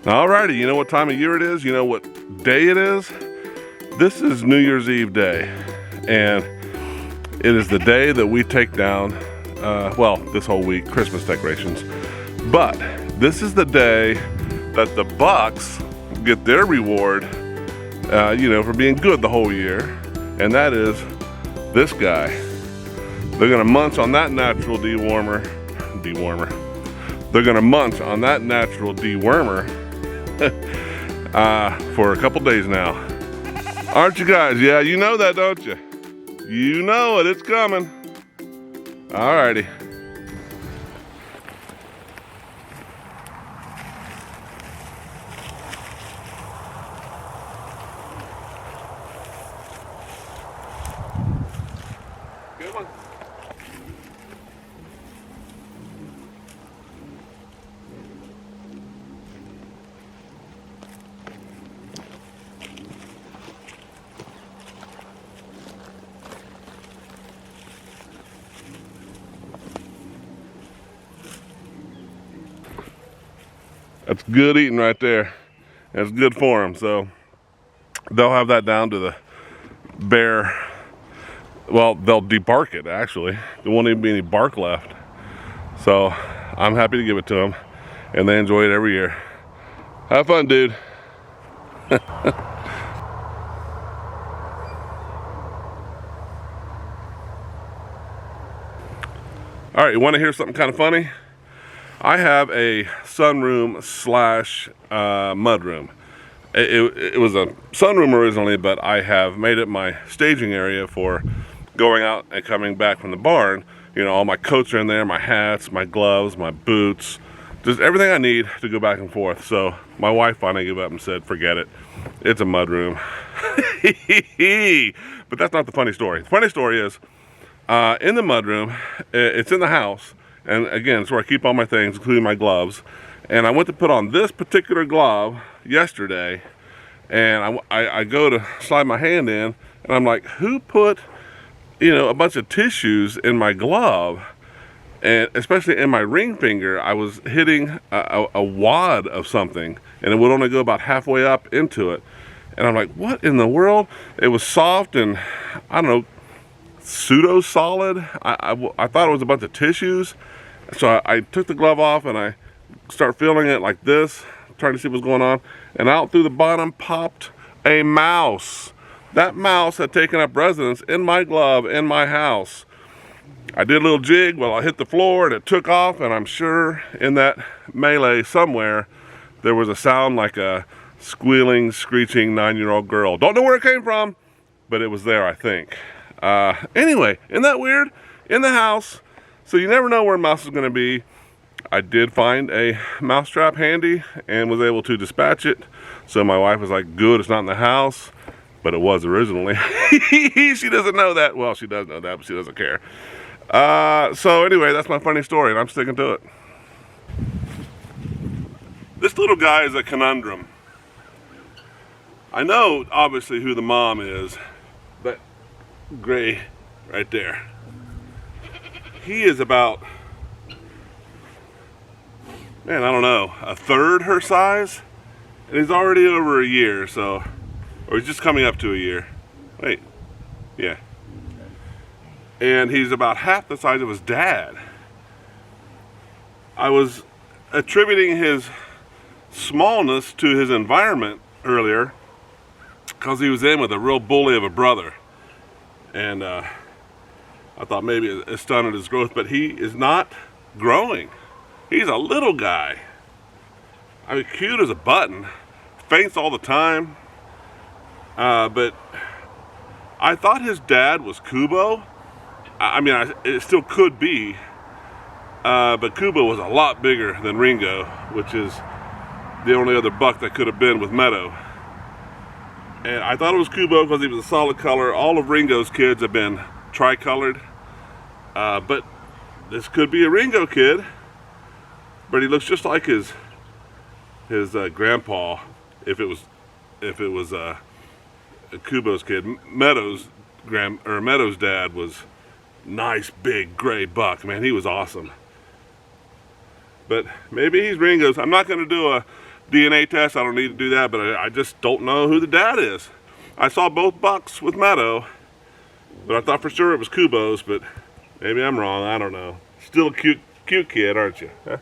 Alrighty, you know what time of year it is? You know what day it is? This is New Year's Eve day, and it is the day that we take down, well, this whole week, Christmas decorations. But this is the day that the Bucks get their reward, for being good the whole year, and that is this guy. They're gonna munch on that natural dewormer. They're gonna munch on that natural dewormer for a couple days now. Aren't you guys? Yeah, you know that, don't you? You know it, it's coming. Alrighty. Good one. That's good eating right there. That's good for them. So they'll have that down to the bare. Well, they'll debark it actually. There won't even be any bark left. So I'm happy to give it to them, and they enjoy it every year. Have fun, dude. All right, you want to hear something kind of funny? I have a sunroom slash mudroom. It was a sunroom originally, but I have made it my staging area for going out and coming back from the barn. You know, all my coats are in there, my hats, my gloves, my boots, just everything I need to go back and forth. So my wife finally gave up and said, forget it. It's a mudroom. But that's not the funny story. The funny story is, in the mudroom, it's in the house. And again, it's where I keep all my things, including my gloves. And I went to put on this particular glove yesterday, and I go to slide my hand in, and I'm like, who put, a bunch of tissues in my glove? And especially in my ring finger, I was hitting a wad of something, and it would only go about halfway up into it. And I'm like, what in the world? It was soft and, I don't know, pseudo-solid. I thought it was a bunch of tissues. So I took the glove off and I start feeling it like this, trying to see what's going on, and out through the bottom popped a mouse. That mouse had taken up residence in my glove in my house. I did a little jig while I hit the floor, and it took off, and I'm sure in that melee somewhere there was a sound like a squealing, screeching 9-year-old girl. Don't know where it came from, but it was there, I think. Anyway, isn't that weird? In the house, so you never know where a mouse is going to be. I did find a mouse trap handy and was able to dispatch it. So my wife was like, good, it's not in the house, but it was originally. She doesn't know that. Well, she does know that, but she doesn't care. So anyway, that's my funny story, and I'm sticking to it. This little guy is a conundrum. I know, obviously, who the mom is, but gray right there. He is about, man, I don't know, a third her size, and he's already over a year, so, or he's just coming up to a year. Wait, yeah. And he's about half the size of his dad. I was attributing his smallness to his environment earlier, because he was in with a real bully of a brother. And I thought maybe it stunted his growth, but he is not growing. He's a little guy. I mean, cute as a button. Faints all the time. But I thought his dad was Kubo. I mean, it still could be. But Kubo was a lot bigger than Ringo, which is the only other buck that could have been with Meadow. And I thought it was Kubo because he was a solid color. All of Ringo's kids have been tricolored. But this could be a Ringo kid. But he looks just like his grandpa, if it was Kubo's kid. Meadow's dad was nice big gray buck. Man, he was awesome. But maybe he's Ringo's. I'm not going to do a DNA test. I don't need to do that, but I just don't know who the dad is. I saw both bucks with Meadow, but I thought for sure it was Kubo's, but maybe I'm wrong. I don't know. Still a cute kid, aren't you? Huh?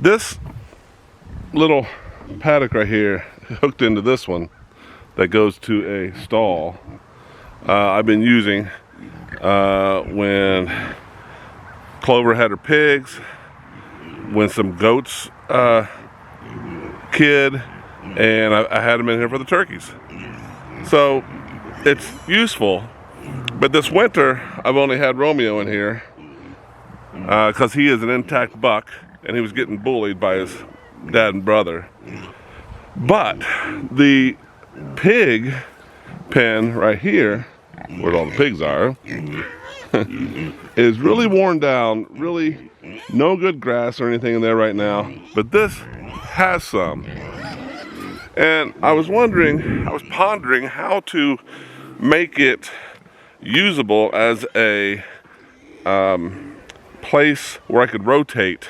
This little paddock right here hooked into this one that goes to a stall I've been using when Clover had her pigs, when some goats kid, and I had them in here for the turkeys. So it's useful, but this winter I've only had Romeo in here because he is an intact buck and he was getting bullied by his dad and brother. But the pig pen right here, where all the pigs are, is really worn down, really no good grass or anything in there right now, but this has some. And I was pondering how to make it usable as a place where I could rotate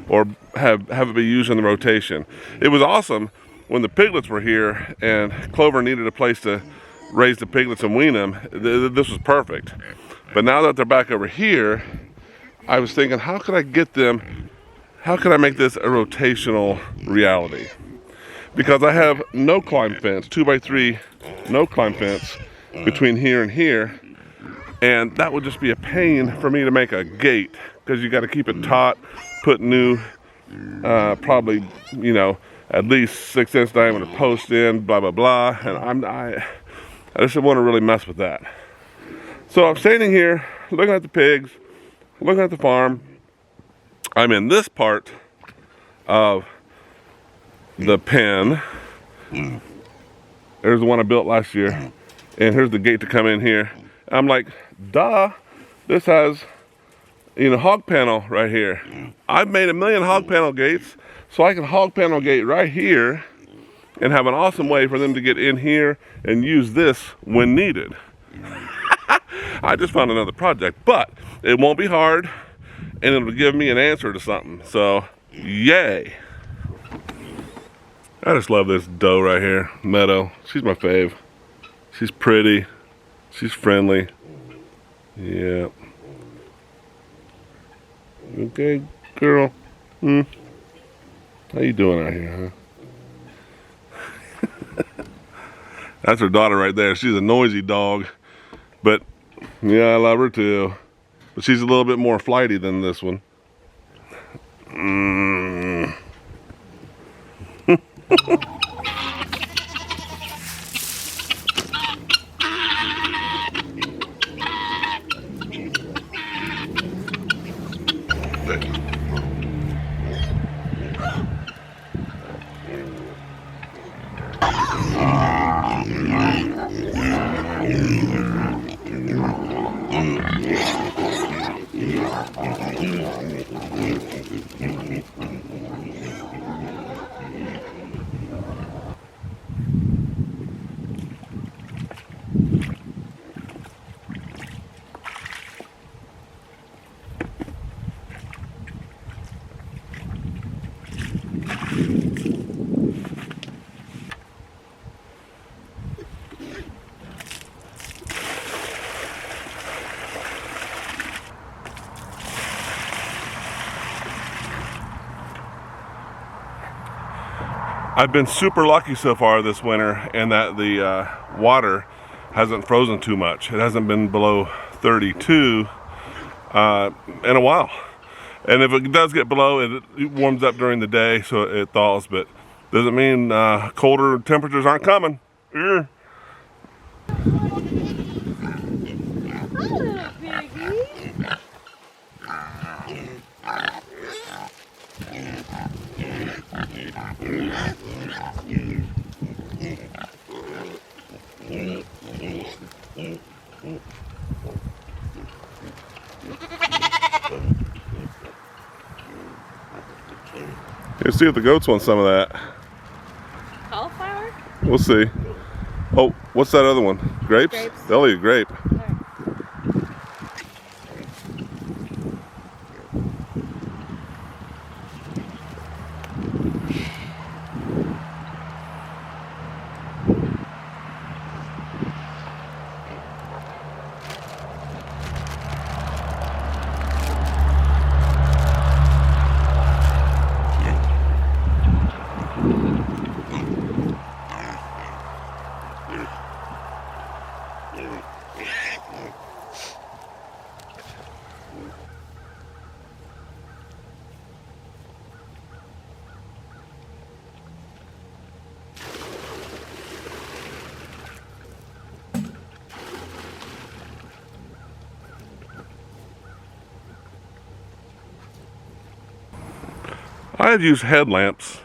or have it be used in the rotation. It was awesome when the piglets were here and Clover needed a place to raise the piglets and wean them. This was perfect. But now that they're back over here, I was thinking, how could I make this a rotational reality? Because I have no climb fence, 2x3 no climb fence between here and here, and that would just be a pain for me to make a gate, because you got to keep it taut, put new, probably, at least 6-inch diameter post in, blah blah blah, and I just didn't want to really mess with that. So I'm standing here looking at the pigs, looking at the farm. I'm in this part of the pen. There's the one I built last year, and here's the gate to come in here. I'm like, duh, this has hog panel right here. I've made 1 million hog panel gates, so I can hog panel gate right here and have an awesome way for them to get in here and use this when needed. I just found another project, but it won't be hard and it'll give me an answer to something. So, yay. I just love this doe right here, Meadow. She's my fave. She's pretty. She's friendly. Yeah. Okay, girl. How you doing out here, huh? That's her daughter right there. She's a noisy dog. But, yeah, I love her too. But she's a little bit more flighty than this one. I've been super lucky so far this winter in that the water hasn't frozen too much. It hasn't been below 32 in a while. And if it does get below, it warms up during the day, so it thaws, but doesn't mean colder temperatures aren't coming. Hello, piggy. Let's see if the goats want some of that. Cauliflower? We'll see. Oh, what's that other one? Grapes? Grapes. They'll eat a grape. I've used headlamps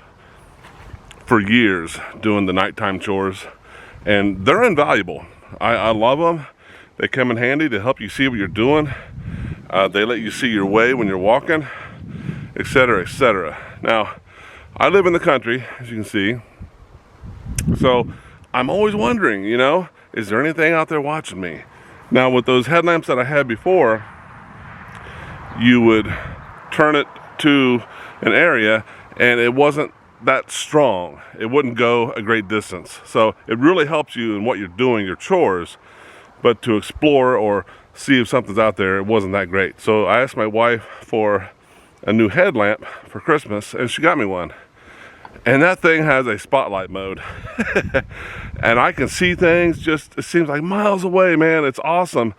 for years doing the nighttime chores, and they're invaluable. I love them. They come in handy to help you see what you're doing. They let you see your way when you're walking, etc., etc. Now, I live in the country, as you can see, so I'm always wondering, you know, is there anything out there watching me? Now, with those headlamps that I had before, you would turn it to an area and it wasn't that strong. It wouldn't go a great distance. So it really helps you in what you're doing, your chores, but to explore or see if something's out there, it wasn't that great. So I asked my wife for a new headlamp for Christmas, and she got me one. And that thing has a spotlight mode. And I can see things just, it seems like miles away, man. It's awesome.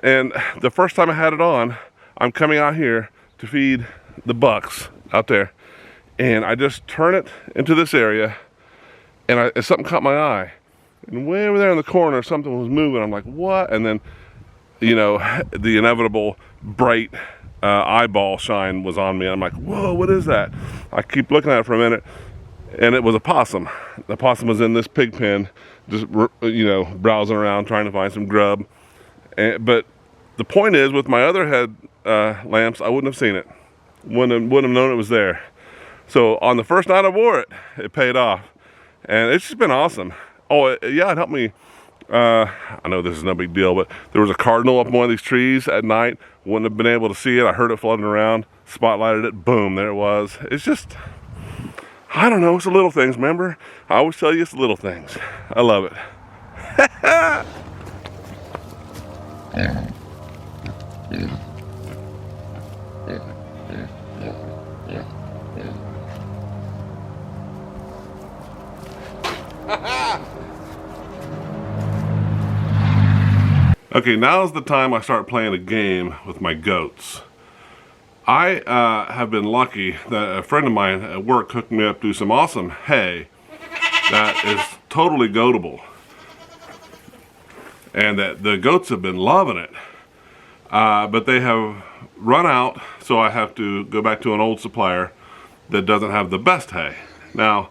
And the first time I had it on, I'm coming out here to feed the bucks out there, and I just turn it into this area, and something caught my eye, and way over there in the corner something was moving. I'm like, what? And then, you know, the inevitable bright eyeball shine was on me, and I'm like, whoa, what is that? I keep looking at it for a minute, and it was a possum. The possum was in this pig pen, just, you know, browsing around trying to find some grub. But the point is, with my other head lamps, I wouldn't have seen it. Wouldn't have known it was there. So on the first night I wore it, it paid off, and it's just been awesome. Oh yeah, it helped me. I know this is no big deal, but there was a cardinal up one of these trees at night. Wouldn't have been able to see it. I heard it floating around, spotlighted it, boom, there it was. It's just, I don't know, it's the little things, remember? I always tell you it's the little things. I love it. Okay, now's the time I start playing a game with my goats. I have been lucky that a friend of mine at work hooked me up to some awesome hay that is totally goatable, and that the goats have been loving it. But they have run out, so I have to go back to an old supplier that doesn't have the best hay. Now,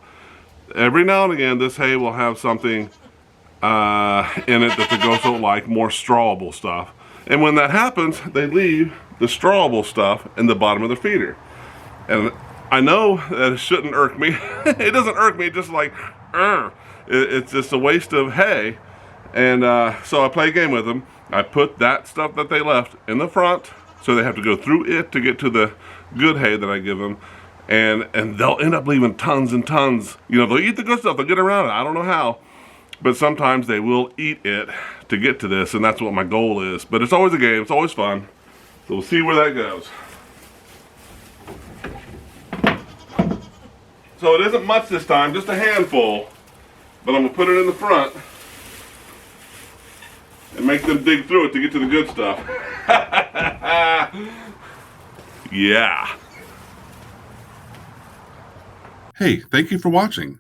every now and again, this hay will have something in it that the goats don't like, more strawable stuff. And when that happens, they leave the strawable stuff in the bottom of the feeder. And I know that it shouldn't irk me. It doesn't irk me, just like, it's just a waste of hay. And so I play a game with them. I put that stuff that they left in the front, so they have to go through it to get to the good hay that I give them. And they'll end up leaving tons and tons. You know, they'll eat the good stuff, they'll get around it, I don't know how. But sometimes they will eat it to get to this, and that's what my goal is. But it's always a game, it's always fun. So we'll see where that goes. So it isn't much this time, just a handful. But I'm gonna put it in the front and make them dig through it to get to the good stuff. Yeah. Hey, thank you for watching.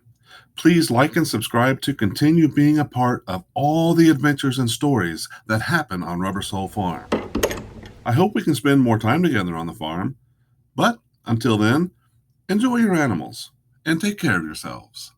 Please like and subscribe to continue being a part of all the adventures and stories that happen on Rubber Soul Farm. I hope we can spend more time together on the farm, but until then, enjoy your animals and take care of yourselves.